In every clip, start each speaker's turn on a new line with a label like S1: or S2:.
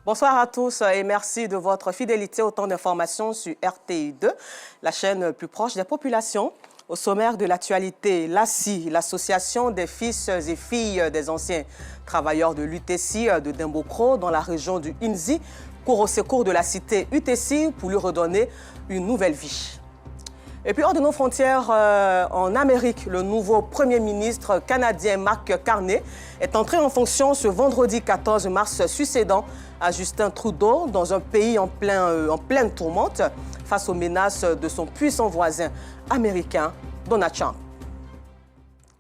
S1: Bonsoir à tous et merci de votre fidélité au temps d'information sur RTI2, la chaîne plus proche des populations. Au sommaire de l'actualité, l'ACI, l'Association des fils et filles des anciens travailleurs de l'UTC de Dembocro dans la région du Inzi, court au secours de la cité UTC pour lui redonner une nouvelle vie. Et puis hors de nos frontières, en Amérique, le nouveau Premier ministre canadien Mark Carney est entré en fonction ce vendredi 14 mars, succédant à Justin Trudeau dans un pays en pleine tourmente face aux menaces de son puissant voisin américain, Donald Trump.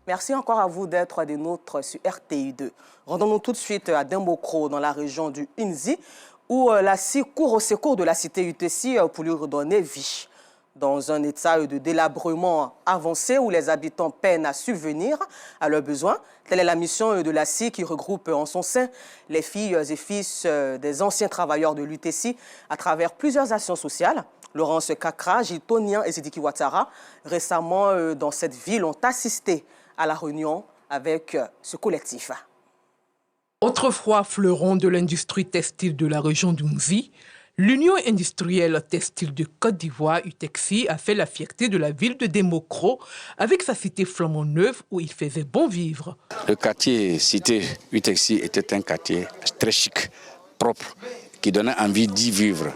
S1: Merci encore à vous d'être des nôtres sur RTI2. Rendons-nous tout de suite à Dembocro, dans la région du Inzi, où l'ACI court au secours de la cité UTC pour lui redonner vie. Dans un état de délabrement avancé où les habitants peinent à subvenir à leurs besoins. Telle est la mission de l'ACI qui regroupe en son sein les filles et fils des anciens travailleurs de l'UTC à travers plusieurs actions sociales. Laurence Kakra, Giltonian et Sidiki Ouattara, récemment dans cette ville, ont assisté à la réunion avec ce collectif.
S2: Autrefois fleuron de l'industrie textile de la région d'Unzi, l'Union industrielle textile de Côte d'Ivoire, UTEXI, a fait la fierté de la ville de Dembocro avec sa cité flambant neuve où il faisait bon vivre.
S3: Le quartier cité UTEXI était un quartier très chic, propre, qui donnait envie d'y vivre.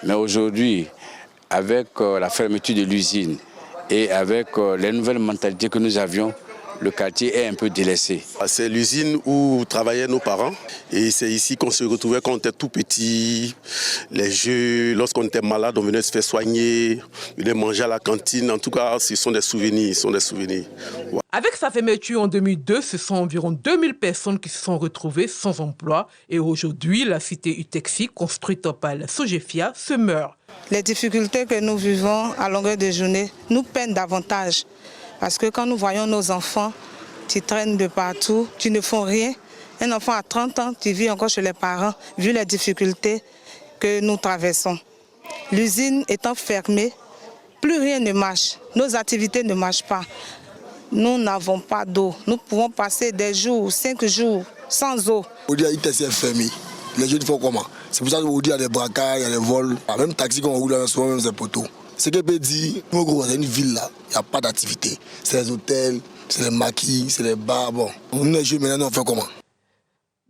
S3: Mais aujourd'hui, avec la fermeture de l'usine et avec les nouvelles mentalités que nous avions, le quartier est un peu délaissé.
S4: C'est l'usine où travaillaient nos parents et c'est ici qu'on se retrouvait quand on était tout petit. Les jeux, lorsqu'on était malade, on venait se faire soigner, on venait manger à la cantine. En tout cas, ce sont des souvenirs. Ouais.
S2: Avec sa fermeture en 2002, ce sont environ 2000 personnes qui se sont retrouvées sans emploi. Et aujourd'hui, la cité UTEXI, construite par la Sogefia, se meurt.
S5: Les difficultés que nous vivons à longueur de journée nous peinent davantage. Parce que quand nous voyons nos enfants qui traînent de partout, qui ne font rien, un enfant à 30 ans qui vit encore chez les parents, vu les difficultés que nous traversons. L'usine étant fermée, plus rien ne marche, nos activités ne marchent pas. Nous n'avons pas d'eau, nous pouvons passer des jours, 5 jours sans eau.
S6: Aujourd'hui, l'ITC est fermé. Les jeunes font comment? C'est pour ça qu'aujourd'hui, il y a des braquages, il y a des vols. Même taxi qu'on roule, souvent même des poteaux. Ce que peut dire, c'est une ville là, il n'y a pas d'activité. C'est les hôtels, c'est les maquis, c'est les bars. Bon, on est jeunes maintenant, on fait comment?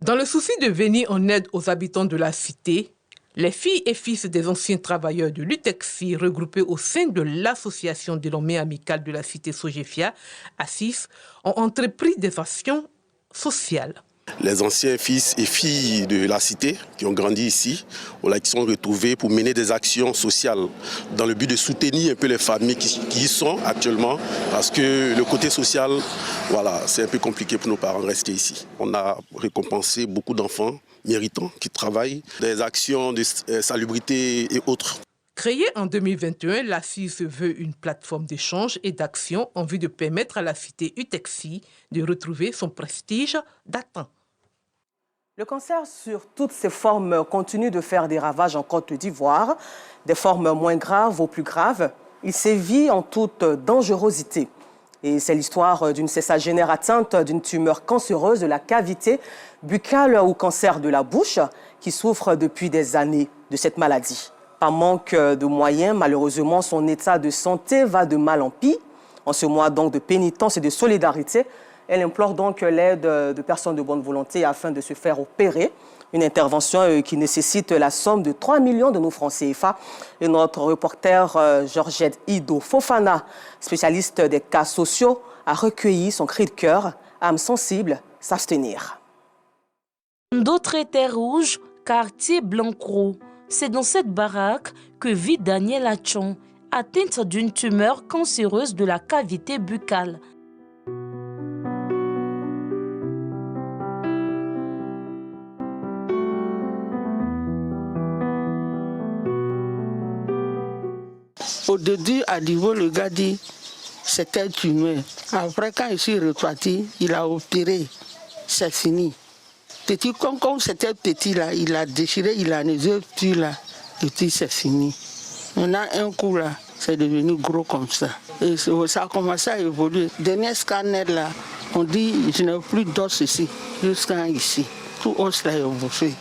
S2: Dans le souci de venir en aide aux habitants de la cité, les filles et fils des anciens travailleurs de l'UTEXI regroupés au sein de l'association dénommée amicale de la cité Sogefia, ASSIS, ont entrepris des actions sociales.
S4: Les anciens fils et filles de la cité qui ont grandi ici, qui sont retrouvés pour mener des actions sociales dans le but de soutenir un peu les familles qui y sont actuellement parce que le côté social, voilà, c'est un peu compliqué pour nos parents de rester ici. On a récompensé beaucoup d'enfants méritants qui travaillent, des actions de salubrité et autres.
S2: Créée en 2021, l'ACI se veut une plateforme d'échange et d'action en vue de permettre à la cité UTEXI de retrouver son prestige datant.
S1: Le cancer sur toutes ses formes continue de faire des ravages en Côte d'Ivoire, des formes moins graves aux plus graves. Il sévit en toute dangerosité. Et c'est l'histoire d'une sexagénaire atteinte d'une tumeur cancéreuse de la cavité buccale ou cancer de la bouche qui souffre depuis des années de cette maladie. Par manque de moyens, malheureusement, son état de santé va de mal en pis. En ce mois donc de pénitence et de solidarité, elle implore donc l'aide de personnes de bonne volonté afin de se faire opérer. Une intervention qui nécessite la somme de 3 millions de nos francs CFA. Et notre reporter Georgette Ido Fofana, spécialiste des cas sociaux, a recueilli son cri de cœur, âme sensible, s'abstenir.
S7: D'autres étaient rouges, quartier Blanc-Cros. C'est dans cette baraque que vit Daniel Achon, atteinte d'une tumeur cancéreuse de la cavité buccale.
S8: Au début, à niveau, le gars dit c'était tumeur. Après, quand je suis reparti, il a opéré. C'est fini. Petit, comme c'était petit là, il a déchiré, il a les yeux petits là. Et puis c'est fini. On a un coup là, c'est devenu gros comme ça. Et ça a commencé à évoluer. Dernier scanner là, on dit je n'ai plus d'os ici, jusqu'à ici. Tout os là est bouffé.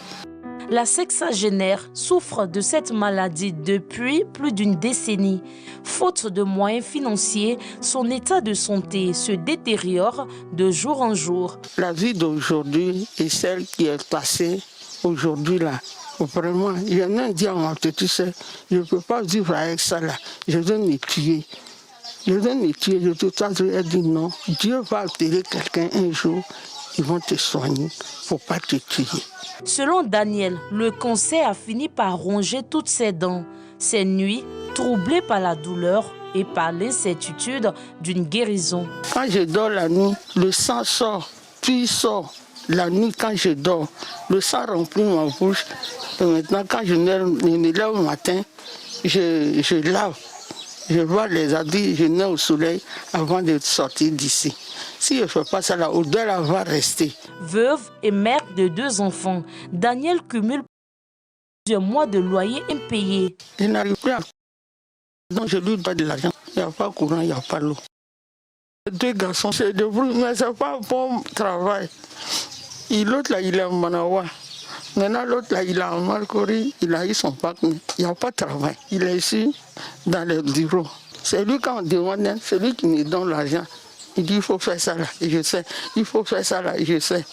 S7: La sexagénaire souffre de cette maladie depuis plus d'une décennie. Faute de moyens financiers, son état de santé se détériore de jour en jour.
S8: La vie d'aujourd'hui et celle qui est passée aujourd'hui là, vraiment, il y en a un diamant, tu sais, je ne peux pas vivre avec ça là, je dois me tuer. Je dois me tuer, de toute façon, elle dit non, Dieu va altérer quelqu'un un jour, ils vont te soigner, il ne faut pas te tuer.
S7: Selon Daniel, le cancer a fini par ronger toutes ses dents. Ses nuits, troublées par la douleur et par l'incertitude d'une guérison.
S8: Quand je dors la nuit, le sang sort, puis il sort. La nuit, quand je dors, le sang remplit ma bouche. Et maintenant, quand je me lève au matin, je lave. Je vois les habits, je mets au soleil avant de sortir d'ici. Si je ne fais pas ça, la odeur va rester.
S7: Veuve et mère de 2 enfants, Daniel cumule plusieurs mois de loyer impayé.
S8: Je n'arrive plus à... Donc je lui dois de l'argent. Il n'y a pas courant, il n'y a pas l'eau. 2 garçons, c'est de bruit, mais ce n'est pas un bon travail. Et l'autre là, il est en Manawa. Maintenant, l'autre là, il est en Malcori, il a eu son pack, mais il n'y a pas de travail. Il est ici, dans les bureaux. C'est lui, quand on demande, c'est lui qui me donne l'argent. Il dit, il faut faire ça là, et je sais. Il faut faire ça là, et je sais.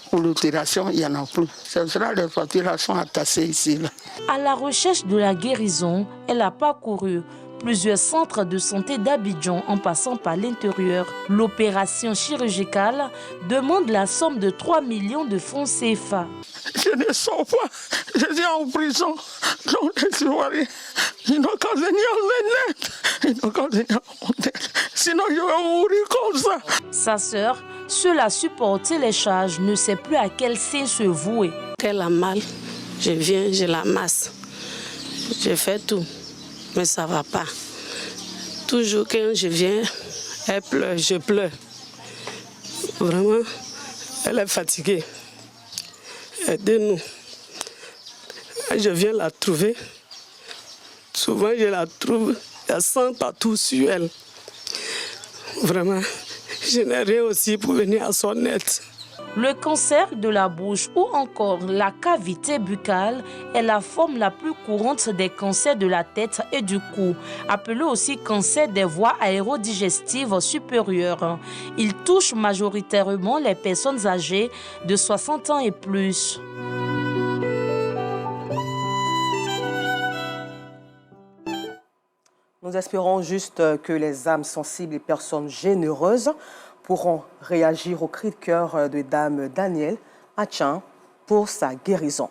S8: Pour l'opération, il n'y en a plus. C'est ça, les papiers là sont attassés ici. Là.
S7: À la recherche de la guérison, elle a parcouru plusieurs centres de santé d'Abidjan en passant par l'intérieur. L'opération chirurgicale demande la somme de 3 millions de francs CFA.
S8: Je ne sors pas, je suis en prison. Donc les Ivoiriens, ils n'ont qu'à venir en net. Ils n'ont qu'à venir en net. Sinon je vais mourir comme ça.
S7: Sa sœur, seule à supporter les charges, ne sait plus à quel sein se vouer.
S9: Elle a mal, je viens, je la masse. Je fais tout. Mais ça ne va pas. Toujours quand je viens, elle pleure, je pleure. Vraiment, elle est fatiguée. Aidez-nous. Je viens la trouver. Souvent, je la trouve, elle sent partout sur elle. Vraiment, je n'ai rien aussi pour venir à son aide.
S7: Le cancer de la bouche ou encore la cavité buccale est la forme la plus courante des cancers de la tête et du cou, appelé aussi cancer des voies aérodigestives supérieures. Il touche majoritairement les personnes âgées de 60 ans et plus.
S1: Nous espérons juste que les âmes sensibles et personnes généreuses pourront réagir au cri de cœur de Dame Daniel Atchan pour sa guérison.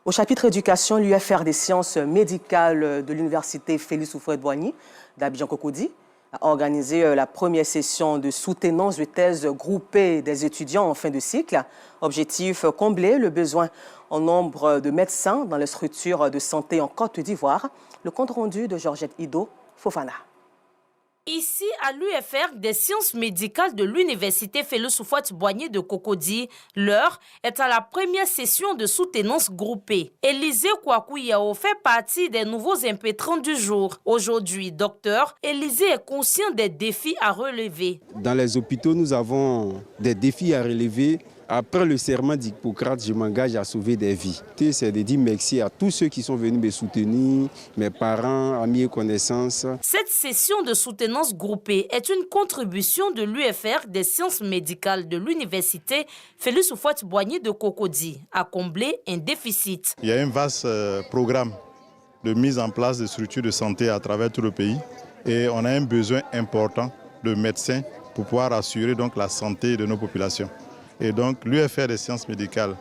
S1: Au chapitre éducation, l'UFR des sciences médicales de l'Université Félix Houphouët-Boigny d'Abidjan-Cocody a organisé la première session de soutenance de thèse groupée des étudiants en fin de cycle. Objectif, combler le besoin en nombre de médecins dans les structures de santé en Côte d'Ivoire. Le compte rendu de Georgette Ido Fofana.
S7: Ici, à l'UFR des sciences médicales de l'Université Félix Houphouët-Boigny de Cocody, l'heure est à la première session de soutenance groupée. Élisée Kouakou Yao fait partie des nouveaux impétrants du jour. Aujourd'hui, docteur, Élisée est conscient des défis à relever.
S10: Dans les hôpitaux, nous avons des défis à relever. Après le serment d'Hippocrate, je m'engage à sauver des vies. C'est de dire merci à tous ceux qui sont venus me soutenir, mes parents, amis et connaissances.
S7: Cette session de soutenance groupée est une contribution de l'UFR des sciences médicales de l'Université Félix Houphouët-Boigny de Cocody à combler un déficit.
S11: Il y a un vaste programme de mise en place de structures de santé à travers tout le pays et on a un besoin important de médecins pour pouvoir assurer donc la santé de nos populations. Et donc l'UFR des sciences médicales,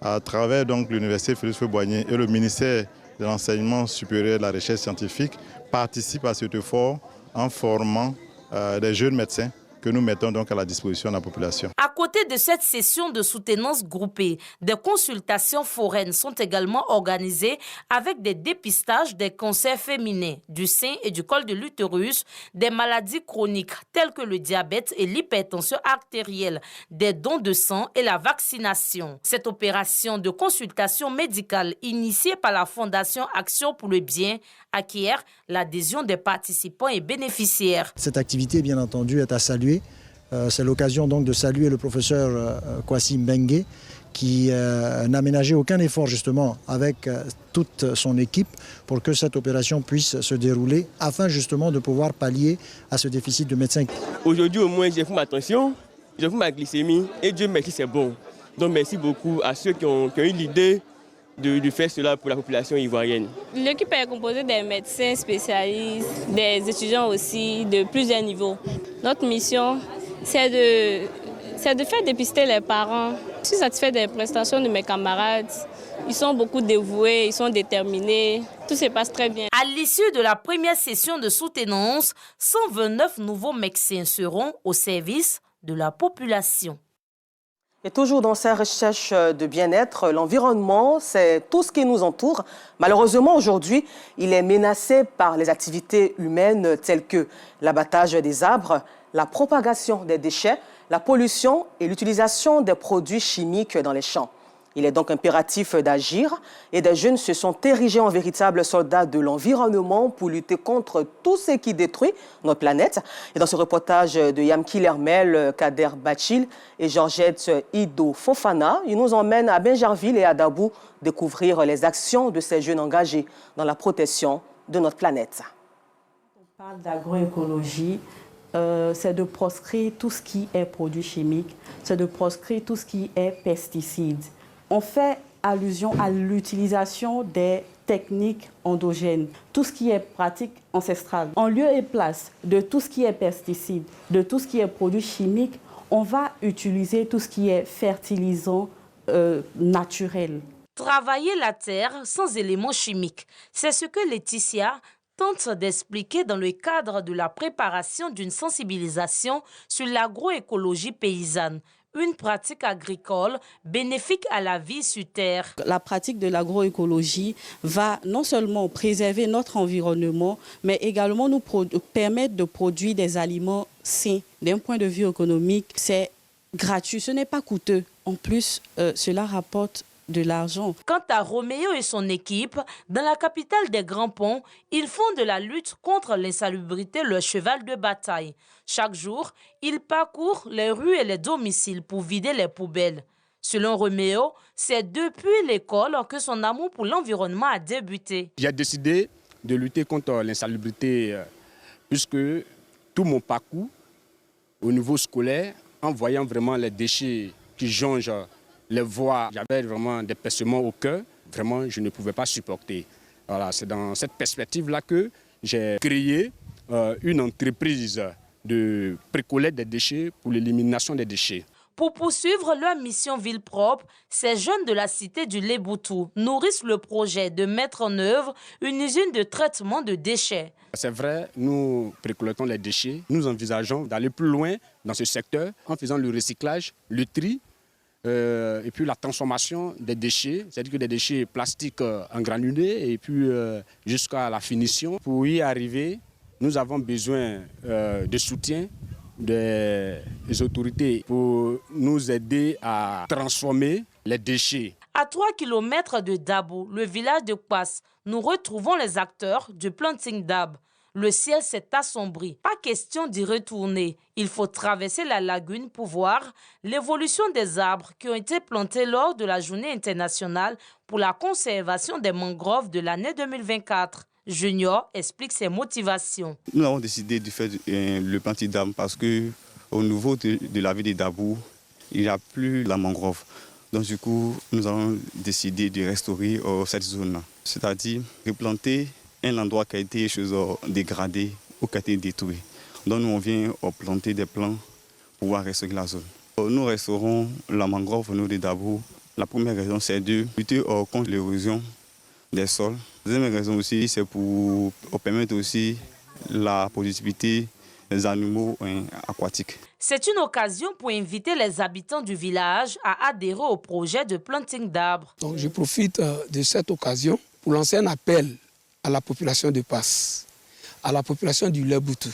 S11: à travers l'Université Félix Houphouët-Boigny et le ministère de l'Enseignement supérieur et de la Recherche scientifique, participe à cet effort en formant des jeunes médecins que nous mettons donc à la disposition de la population.
S7: À côté de cette session de soutenance groupée, des consultations foraines sont également organisées avec des dépistages des cancers féminins, du sein et du col de l'utérus, des maladies chroniques telles que le diabète et l'hypertension artérielle, des dons de sang et la vaccination. Cette opération de consultation médicale initiée par la Fondation Action pour le Bien acquiert l'adhésion des participants et bénéficiaires.
S12: Cette activité, bien entendu, est à saluer. C'est l'occasion donc de saluer le professeur Kwasi Mbengue qui n'a ménagé aucun effort justement avec toute son équipe pour que cette opération puisse se dérouler afin justement de pouvoir pallier à ce déficit de médecins.
S13: Aujourd'hui au moins j'ai fait ma tension, j'ai fait ma glycémie et Dieu merci c'est bon. Donc merci beaucoup à ceux qui ont eu l'idée de faire cela pour la population ivoirienne.
S14: L'équipe est composée des médecins spécialistes, des étudiants aussi de plusieurs niveaux. Notre mission c'est de faire dépister les parents. Je suis satisfait des prestations de mes camarades. Ils sont beaucoup dévoués, ils sont déterminés. Tout se passe très bien.
S7: À l'issue de la première session de soutenance, 129 nouveaux médecins seront au service de la population.
S1: Et toujours dans ces recherches de bien-être, l'environnement, c'est tout ce qui nous entoure. Malheureusement, aujourd'hui, il est menacé par les activités humaines telles que l'abattage des arbres, la propagation des déchets, la pollution et l'utilisation des produits chimiques dans les champs. Il est donc impératif d'agir et des jeunes se sont érigés en véritables soldats de l'environnement pour lutter contre tout ce qui détruit notre planète. Et dans ce reportage de Yamki Lermel, Kader Bachil et Georgette Ido Fofana, ils nous emmènent à Binjarville et à Dabou découvrir les actions de ces jeunes engagés dans la protection de notre planète.
S15: On parle d'agroécologie. C'est de proscrire tout ce qui est produits chimiques, c'est de proscrire tout ce qui est pesticides. On fait allusion à l'utilisation des techniques endogènes, tout ce qui est pratique ancestrale. En lieu et place de tout ce qui est pesticides, de tout ce qui est produits chimiques, on va utiliser tout ce qui est fertilisant naturel.
S7: Travailler la terre sans éléments chimiques, c'est ce que Laetitia tente d'expliquer dans le cadre de la préparation d'une sensibilisation sur l'agroécologie paysanne, une pratique agricole bénéfique à la vie sur terre.
S15: La pratique de l'agroécologie va non seulement préserver notre environnement, mais également nous permettre de produire des aliments sains. D'un point de vue économique, c'est gratuit, ce n'est pas coûteux. En plus, cela rapporte de l'argent.
S7: Quant à Roméo et son équipe, dans la capitale des Grands Ponts, ils font de la lutte contre l'insalubrité leur cheval de bataille. Chaque jour, ils parcourent les rues et les domiciles pour vider les poubelles. Selon Roméo, c'est depuis l'école que son amour pour l'environnement a débuté.
S16: J'ai décidé de lutter contre l'insalubrité puisque tout mon parcours au niveau scolaire, en voyant vraiment les déchets qui jonchent les voies, j'avais vraiment des pincements au cœur. Vraiment, je ne pouvais pas supporter. Voilà, c'est dans cette perspective-là que j'ai créé une entreprise de précollecte des déchets pour l'élimination des déchets.
S7: Pour poursuivre leur mission ville propre, ces jeunes de la cité du Léboutou nourrissent le projet de mettre en œuvre une usine de traitement de déchets.
S16: C'est vrai, nous précollectons les déchets. Nous envisageons d'aller plus loin dans ce secteur en faisant le recyclage, le tri, et puis la transformation des déchets, c'est-à-dire que des déchets plastiques en granulés et puis jusqu'à la finition. Pour y arriver, nous avons besoin de soutien des autorités pour nous aider à transformer les déchets.
S7: À 3 km de Dabou, le village de Kwas, nous retrouvons les acteurs du planting d'arbres. Le ciel s'est assombri. Pas question d'y retourner. Il faut traverser la lagune pour voir l'évolution des arbres qui ont été plantés lors de la journée internationale pour la conservation des mangroves de l'année 2024. Junior explique ses motivations.
S17: Nous avons décidé de faire le planting d'arbres parce qu'au niveau de la ville de Dabou, il n'y a plus la mangrove. Donc du coup, nous avons décidé de restaurer cette zone-là. C'est-à-dire replanter un endroit qui a été dégradé ou qui a été détruit. Donc nous, on vient planter des plants pour pouvoir restaurer la zone. Nous restaurons la mangrove au niveau de Dabou. La première raison, c'est de lutter contre l'érosion des sols. La deuxième raison aussi, c'est pour permettre aussi la productivité des animaux aquatiques.
S7: C'est une occasion pour inviter les habitants du village à adhérer au projet de planting d'arbres.
S18: Donc je profite de cette occasion pour lancer un appel à la population de Passe, à la population du Léboutou,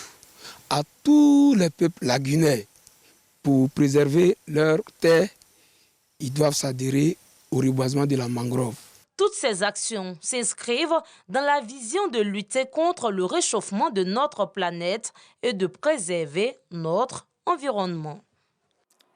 S18: à tous les peuples lagunaires. Pour préserver leurs terres, ils doivent s'adhérer au reboisement de la mangrove.
S7: Toutes ces actions s'inscrivent dans la vision de lutter contre le réchauffement de notre planète et de préserver notre environnement.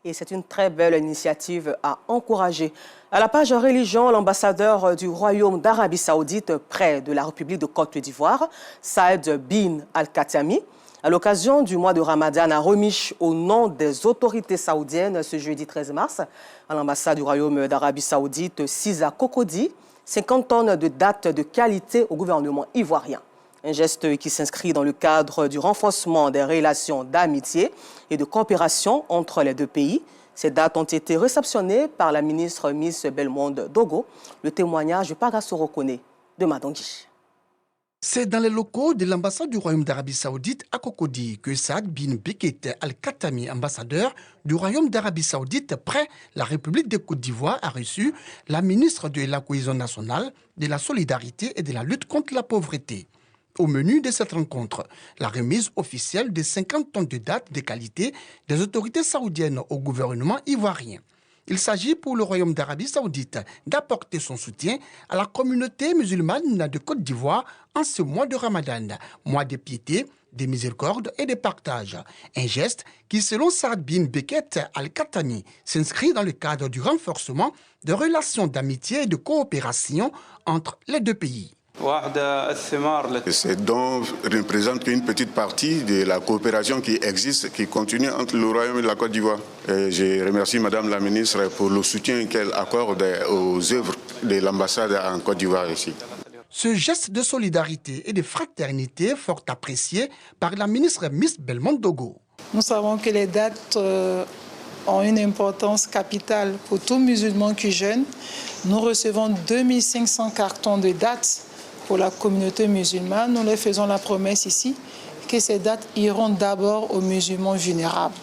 S1: Et c'est une très belle initiative à encourager. À la page religion, l'ambassadeur du Royaume d'Arabie Saoudite près de la République de Côte d'Ivoire, Saad bin Al-Khatami, à l'occasion du mois de Ramadan, a remis au nom des autorités saoudiennes ce jeudi 13 mars à l'ambassade du Royaume d'Arabie Saoudite, Sisa Kokodi, 50 tonnes de dattes de qualité au gouvernement ivoirien. Un geste qui s'inscrit dans le cadre du renforcement des relations d'amitié et de coopération entre les deux pays. Ces dates ont été réceptionnées par la ministre Miss Belmonde Dogo. Le témoignage par Gassoro Kone de Madangui.
S19: C'est dans les locaux de l'ambassade du Royaume d'Arabie Saoudite à Cocody que Saad bin Bekete Al-Khatami, ambassadeur du Royaume d'Arabie Saoudite près la République de Côte d'Ivoire, a reçu la ministre de la Cohésion nationale, de la solidarité et de la lutte contre la pauvreté. Au menu de cette rencontre, la remise officielle de 50 tonnes de dattes de qualité des autorités saoudiennes au gouvernement ivoirien. Il s'agit pour le Royaume d'Arabie Saoudite d'apporter son soutien à la communauté musulmane de Côte d'Ivoire en ce mois de Ramadan, mois de piété, de miséricorde et de partage. Un geste qui, selon Saad bin Bekete Al-Khatami, s'inscrit dans le cadre du renforcement de relations d'amitié et de coopération entre les deux pays.
S20: Ces dons représentent qu'une petite partie de la coopération qui existe, qui continue entre le Royaume et la Côte d'Ivoire. Je remercie Madame la ministre pour le soutien qu'elle accorde aux œuvres de l'ambassade en Côte d'Ivoire ici.
S19: Ce geste de solidarité et de fraternité fort apprécié par la ministre Miss Belmonde Dogo.
S5: Nous savons que les dates ont une importance capitale pour tout musulman qui jeûne. Nous recevons 2500 cartons de dates pour la communauté musulmane. Nous leur faisons la promesse ici que ces dates iront d'abord aux musulmans vulnérables.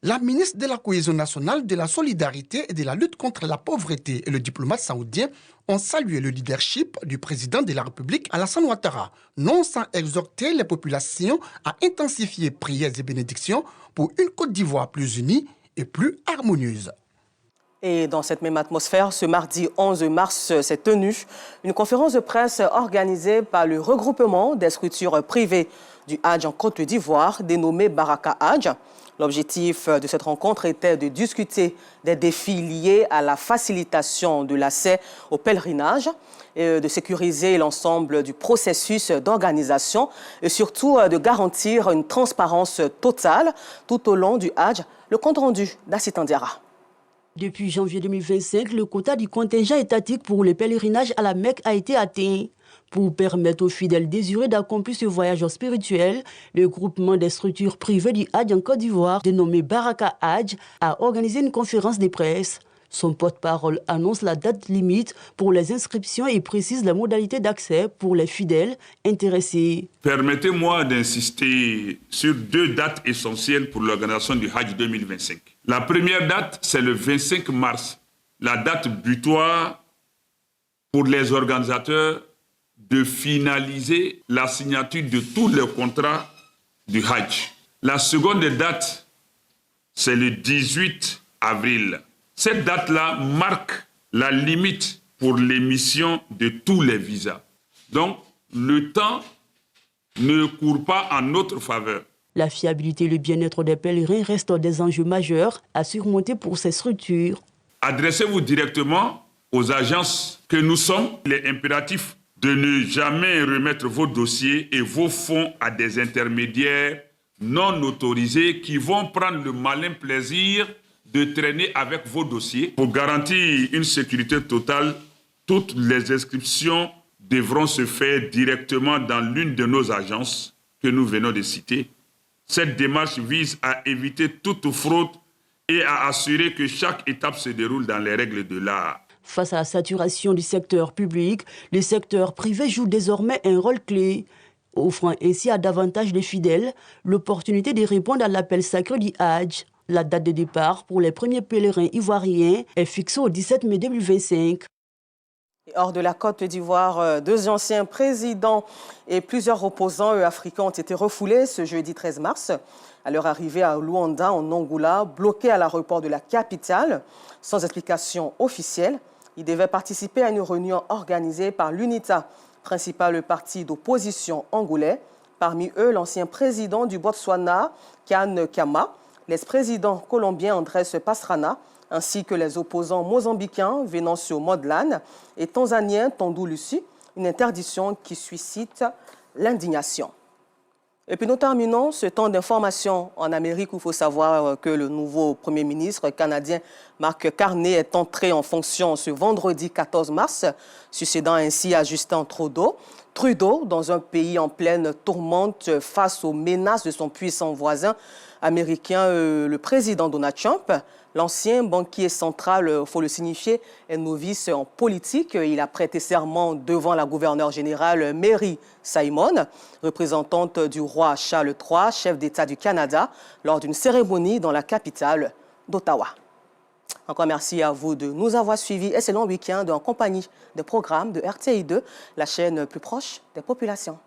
S19: La ministre de la Cohésion nationale, de la solidarité et de la lutte contre la pauvreté et le diplomate saoudien ont salué le leadership du président de la République, Alassane Ouattara, non sans exhorter les populations à intensifier prières et bénédictions pour une Côte d'Ivoire plus unie et plus harmonieuse.
S1: Et dans cette même atmosphère, ce mardi 11 mars s'est tenue une conférence de presse organisée par le regroupement des structures privées du Hadj en Côte d'Ivoire, dénommé Baraka Hadj. L'objectif de cette rencontre était de discuter des défis liés à la facilitation de l'accès au pèlerinage, et de sécuriser l'ensemble du processus d'organisation et surtout de garantir une transparence totale tout au long du Hadj. Le compte rendu d'Assitan Diarra.
S21: Depuis janvier 2025, le quota du contingent étatique pour le pèlerinage à la Mecque a été atteint. Pour permettre aux fidèles désireux d'accomplir ce voyage spirituel, le groupement des structures privées du Hadj en Côte d'Ivoire, dénommé Baraka Hadj, a organisé une conférence de presse. Son porte-parole annonce la date limite pour les inscriptions et précise la modalité d'accès pour les fidèles intéressés.
S22: Permettez-moi d'insister sur deux dates essentielles pour l'organisation du Hadj 2025. La première date, c'est le 25 mars, la date butoir pour les organisateurs de finaliser la signature de tous les contrats du Hadj. La seconde date, c'est le 18 avril. Cette date-là marque la limite pour l'émission de tous les visas. Donc, le temps ne court pas en notre faveur.
S21: La fiabilité et le bien-être des pèlerins restent des enjeux majeurs à surmonter pour ces structures.
S22: Adressez-vous directement aux agences que nous sommes. Il est impératif de ne jamais remettre vos dossiers et vos fonds à des intermédiaires non autorisés qui vont prendre le malin plaisir de traîner avec vos dossiers. Pour garantir une sécurité totale, toutes les inscriptions devront se faire directement dans l'une de nos agences que nous venons de citer. Cette démarche vise à éviter toute fraude et à assurer que chaque étape se déroule dans les règles de l'art.
S21: Face à la saturation du secteur public, le secteur privé joue désormais un rôle clé, offrant ainsi à davantage de fidèles l'opportunité de répondre à l'appel sacré du Hadj. La date de départ pour les premiers pèlerins ivoiriens est fixée au 17 mai 2025.
S1: Hors de la Côte d'Ivoire, deux anciens présidents et plusieurs opposants africains ont été refoulés ce jeudi 13 mars. À leur arrivée à Luanda, en Angola, bloqués à l'aéroport de la capitale, sans explication officielle. Ils devaient participer à une réunion organisée par l'UNITA, principal parti d'opposition angolais. Parmi eux, l'ancien président du Botswana, Kan Kama, l'ex-président colombien Andrés Pastrana, ainsi que les opposants mozambicains Venancio Modlane et tanzanien Tondu Lucy, une interdiction qui suscite l'indignation. Et puis nous terminons ce temps d'information en Amérique où il faut savoir que le nouveau Premier ministre canadien Mark Carney est entré en fonction ce vendredi 14 mars, succédant ainsi à Justin Trudeau. Trudeau, dans un pays en pleine tourmente face aux menaces de son puissant voisin américain, le président Donald Trump. L'ancien banquier central, il faut le signifier, est novice en politique. Il a prêté serment devant la gouverneure générale Mary Simon, représentante du roi Charles III, chef d'État du Canada, lors d'une cérémonie dans la capitale d'Ottawa. Encore merci à vous de nous avoir suivis. Excellent week-end en compagnie des programmes de RTI2, la chaîne plus proche des populations.